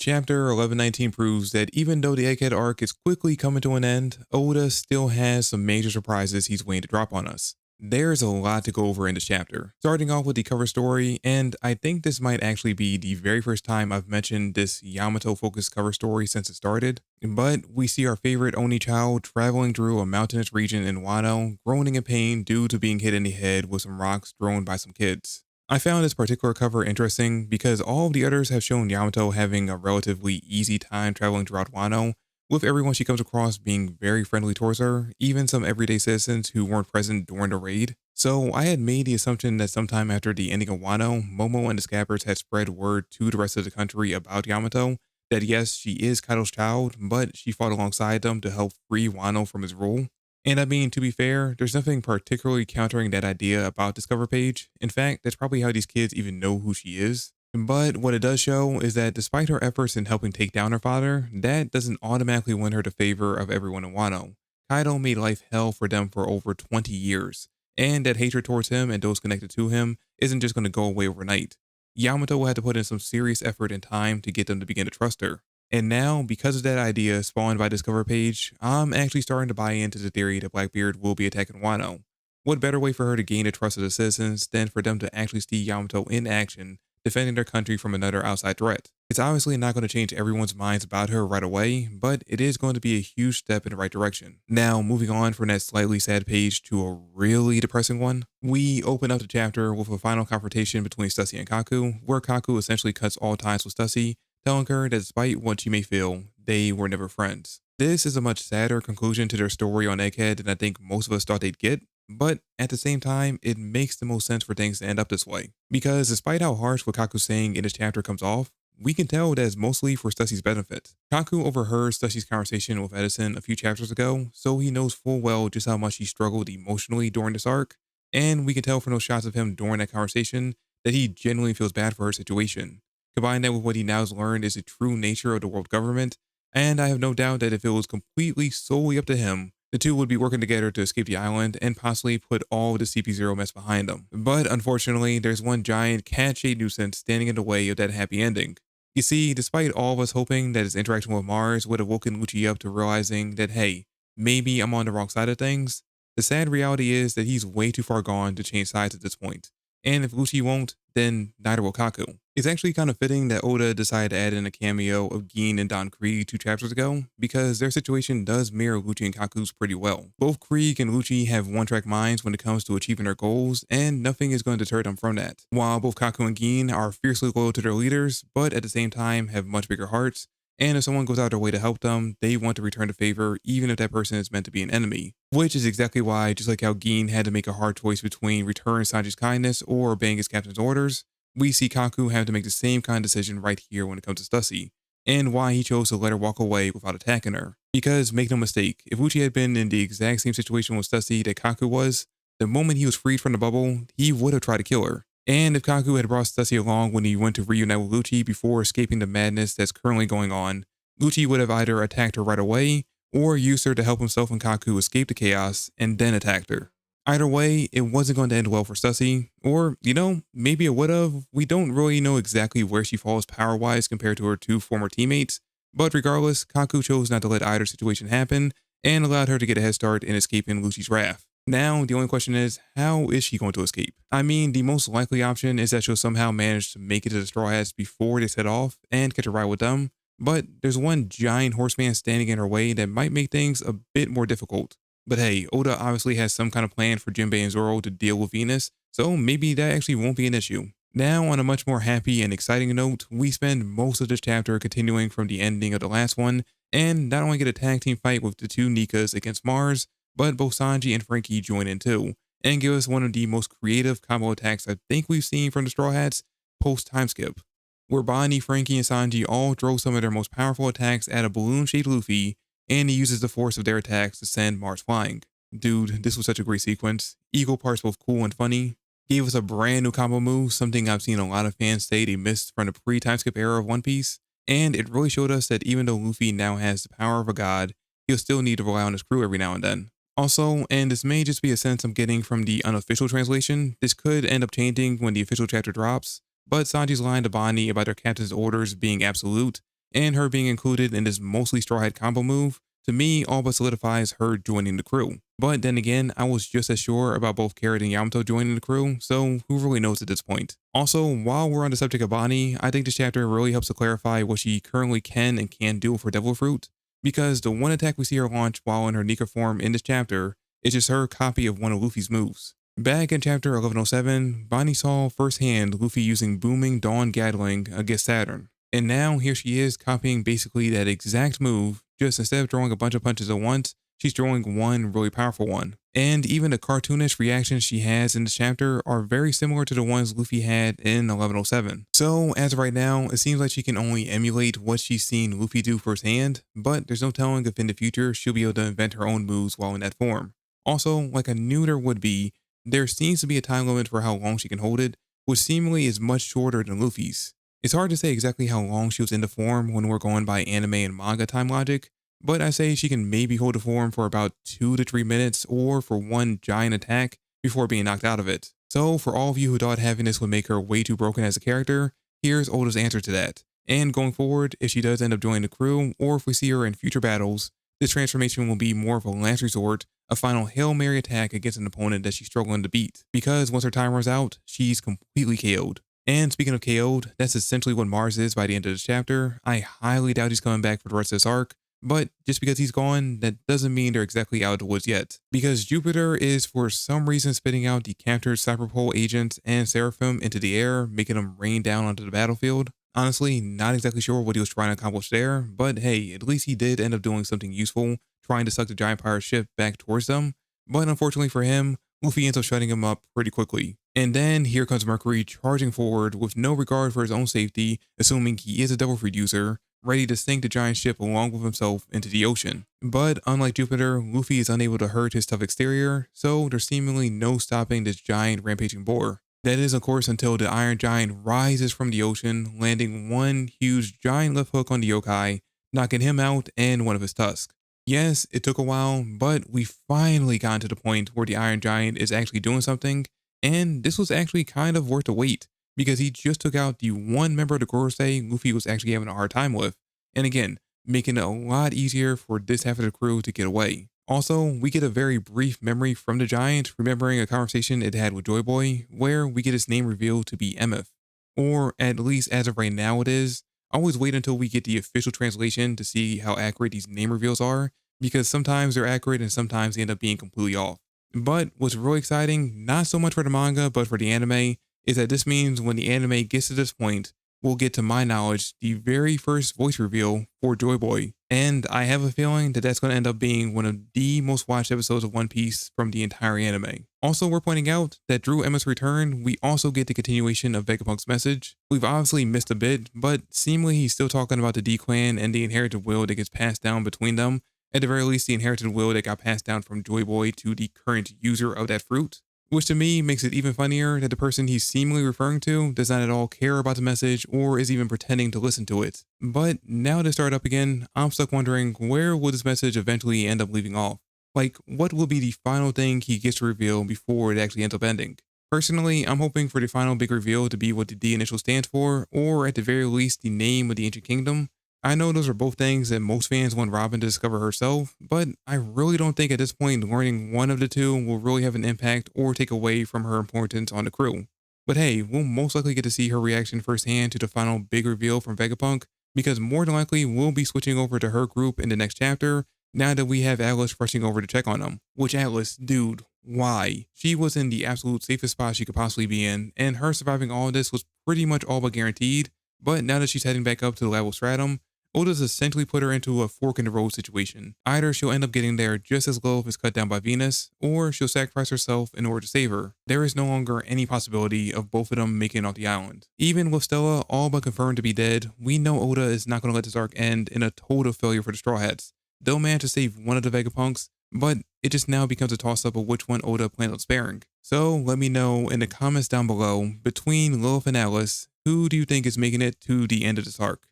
Chapter 1119 proves that even though the Egghead arc is quickly coming to an end, Oda still has some major surprises he's waiting to drop on us. There's a lot to go over in this chapter, starting off with the cover story, and I think this might actually be the very first time I've mentioned this Yamato-focused cover story since it started. But we see our favorite Oni child traveling through a mountainous region in Wano, groaning in pain due to being hit in the head with some rocks thrown by some kids. I found this particular cover interesting because all of the others have shown Yamato having a relatively easy time traveling throughout Wano, with everyone she comes across being very friendly towards her, even some everyday citizens who weren't present during the raid. So I had made the assumption that sometime after the ending of Wano, Momo and the Scabbers had spread word to the rest of the country about Yamato, that yes, she is Kaido's child, but she fought alongside them to help free Wano from his rule. And I mean, to be fair, there's nothing particularly countering that idea about this cover page. In fact, that's probably how these kids even know who she is. But what it does show is that despite her efforts in helping take down her father, that doesn't automatically win her the favor of everyone in Wano. Kaido made life hell for them for over 20 years, and that hatred towards him and those connected to him isn't just going to go away overnight. Yamato had to put in some serious effort and time to get them to begin to trust her. And now, because of that idea spawned by this cover page, I'm actually starting to buy into the theory that Blackbeard will be attacking Wano. What better way for her to gain the trust of the citizens than for them to actually see Yamato in action, defending their country from another outside threat? It's obviously not going to change everyone's minds about her right away, but it is going to be a huge step in the right direction. Now, moving on from that slightly sad page to a really depressing one, we open up the chapter with a final confrontation between Stussy and Kaku, where Kaku essentially cuts all ties with Stussy, telling her that despite what she may feel, they were never friends. This is a much sadder conclusion to their story on Egghead than I think most of us thought they'd get, but at the same time, it makes the most sense for things to end up this way. Because despite how harsh what Kaku's saying in this chapter comes off, we can tell that it's mostly for Stussy's benefit. Kaku overheard Stussy's conversation with Edison a few chapters ago, so he knows full well just how much he struggled emotionally during this arc, and we can tell from those shots of him during that conversation that he genuinely feels bad for her situation. Combine that with what he now has learned is the true nature of the world government, and I have no doubt that if it was completely solely up to him, the two would be working together to escape the island and possibly put all the CP0 mess behind them. But unfortunately, there's one giant cat-shaped nuisance standing in the way of that happy ending. You see, despite all of us hoping that his interaction with Mars would have woken Lucci up to realizing that, hey, maybe I'm on the wrong side of things, the sad reality is that he's way too far gone to change sides at this point. And if Lucci won't, then neither will Kaku. It's actually kind of fitting that Oda decided to add in a cameo of Gin and Don Krieg 2 chapters ago, because their situation does mirror Lucci and Kaku's pretty well. Both Krieg and Lucci have one-track minds when it comes to achieving their goals, and nothing is going to deter them from that. While both Kaku and Gin are fiercely loyal to their leaders, but at the same time have much bigger hearts, and if someone goes out their way to help them, they want to return the favor even if that person is meant to be an enemy. Which is exactly why, just like how Gin had to make a hard choice between returning Sanji's kindness or obeying his captain's orders, we see Kaku have to make the same kind of decision right here when it comes to Stussy, and why he chose to let her walk away without attacking her. Because, make no mistake, if Uchi had been in the exact same situation with Stussy that Kaku was, the moment he was freed from the bubble, he would have tried to kill her. And if Kaku had brought Stussy along when he went to reunite with Lucci before escaping the madness that's currently going on, Lucci would have either attacked her right away, or used her to help himself and Kaku escape the chaos, and then attacked her. Either way, it wasn't going to end well for Stussy, or, maybe it would have. We don't really know exactly where she falls power-wise compared to her 2 former teammates, but regardless, Kaku chose not to let either situation happen, and allowed her to get a head start in escaping Lucci's wrath. Now, the only question is, how is she going to escape? I mean, the most likely option is that she'll somehow manage to make it to the Straw Hats before they set off and catch a ride with them, but there's one giant horseman standing in her way that might make things a bit more difficult. But hey, Oda obviously has some kind of plan for Jinbei and Zoro to deal with Venus, so maybe that actually won't be an issue. Now, on a much more happy and exciting note, we spend most of this chapter continuing from the ending of the last one, and not only get a tag team fight with the 2 Nikas against Mars, but both Sanji and Frankie join in too, and give us one of the most creative combo attacks I think we've seen from the Straw Hats post-time skip, where Bonnie, Frankie, and Sanji all throw some of their most powerful attacks at a balloon-shaped Luffy, and he uses the force of their attacks to send Mars flying. Dude, this was such a great sequence. Equal parts both cool and funny. Gave us a brand new combo move, something I've seen a lot of fans say they missed from the pre-time skip era of One Piece, and it really showed us that even though Luffy now has the power of a god, he'll still need to rely on his crew every now and then. Also, and this may just be a sense I'm getting from the unofficial translation, this could end up changing when the official chapter drops, but Sanji's line to Bonnie about their captain's orders being absolute and her being included in this mostly Straw Hat combo move, to me, all but solidifies her joining the crew. But then again, I was just as sure about both Carrot and Yamato joining the crew, so who really knows at this point. Also, while we're on the subject of Bonnie, I think this chapter really helps to clarify what she currently can and can't do for Devil Fruit, because the one attack we see her launch while in her Nika form in this chapter is just her copy of one of Luffy's moves. Back in chapter 1107, Bonnie saw firsthand Luffy using Booming Dawn Gatling against Saturn. And now here she is copying basically that exact move, just instead of throwing a bunch of punches at once, she's throwing one really powerful one. And even the cartoonish reactions she has in this chapter are very similar to the ones Luffy had in 1107. So as of right now, it seems like she can only emulate what she's seen Luffy do firsthand, but there's no telling if in the future she'll be able to invent her own moves while in that form. Also, like I knew there would be, there seems to be a time limit for how long she can hold it, which seemingly is much shorter than Luffy's. It's hard to say exactly how long she was in the form when we're going by anime and manga time logic, but I say she can maybe hold the form for about 2 to 3 minutes or for one giant attack before being knocked out of it. So for all of you who thought having this would make her way too broken as a character, here's Oda's answer to that. And going forward, if she does end up joining the crew, or if we see her in future battles, this transformation will be more of a last resort, a final Hail Mary attack against an opponent that she's struggling to beat, because once her time runs out, she's completely KO'd. And speaking of KO'd, that's essentially what Mars is by the end of this chapter. I highly doubt he's coming back for the rest of this arc, but just because he's gone, that doesn't mean they're exactly out of the woods yet. Because Jupiter is for some reason spitting out the captured Cyberpole agent and Seraphim into the air, making them rain down onto the battlefield. Honestly, not exactly sure what he was trying to accomplish there, but hey, at least he did end up doing something useful, trying to suck the giant pirate ship back towards them. But unfortunately for him, Luffy ends up shutting him up pretty quickly. And then here comes Mercury charging forward with no regard for his own safety, assuming he is a Devil Fruit user, ready to sink the giant ship along with himself into the ocean. But unlike Jupiter, Luffy is unable to hurt his tough exterior, so there's seemingly no stopping this giant rampaging boar. That is, of course, until the Iron Giant rises from the ocean, landing one huge giant left hook on the yokai, knocking him out and one of his tusks. Yes, it took a while, but we finally got to the point where the Iron Giant is actually doing something, and this was actually kind of worth the wait, because he just took out the one member of the Gorosei Luffy was actually having a hard time with, and again, making it a lot easier for this half of the crew to get away. Also, we get a very brief memory from the Giant, remembering a conversation it had with Joyboy, where we get his name revealed to be Emeth. Or at least as of right now it is. I always wait until we get the official translation to see how accurate these name reveals are, because sometimes they're accurate and sometimes they end up being completely off. But what's really exciting, not so much for the manga, but for the anime, is that this means when the anime gets to this point, we'll get, to my knowledge, the very first voice reveal for Joyboy. And I have a feeling that that's going to end up being one of the most watched episodes of One Piece from the entire anime. Also, we're pointing out that through Emma's return, we also get the continuation of Vegapunk's message. We've obviously missed a bit, but seemingly he's still talking about the D-Clan and the inherited will that gets passed down between them. At the very least, the inherited will that got passed down from Joyboy to the current user of that fruit. Which to me makes it even funnier that the person he's seemingly referring to does not at all care about the message or is even pretending to listen to it. But now to start up again, I'm stuck wondering, where will this message eventually end up leaving off? Like, what will be the final thing he gets to reveal before it actually ends up ending? Personally, I'm hoping for the final big reveal to be what the D initial stands for, or at the very least the name of the ancient kingdom. I know those are both things that most fans want Robin to discover herself, but I really don't think at this point learning one of the two will really have an impact or take away from her importance on the crew. But hey, we'll most likely get to see her reaction firsthand to the final big reveal from Vegapunk, because more than likely we'll be switching over to her group in the next chapter now that we have Atlas rushing over to check on them. Which Atlas, dude, why? She was in the absolute safest spot she could possibly be in, and her surviving all of this was pretty much all but guaranteed, but now that she's heading back up to the level stratum, Oda's essentially put her into a fork in the road situation. Either she'll end up getting there just as Lilith is cut down by Venus, or she'll sacrifice herself in order to save her. There is no longer any possibility of both of them making it off the island. Even with Stella all but confirmed to be dead, we know Oda is not going to let this arc end in a total failure for the Straw Hats. They'll manage to save one of the Vegapunks, but it just now becomes a toss-up of which one Oda plans on sparing. So let me know in the comments down below, between Lilith and Alice, who do you think is making it to the end of this arc?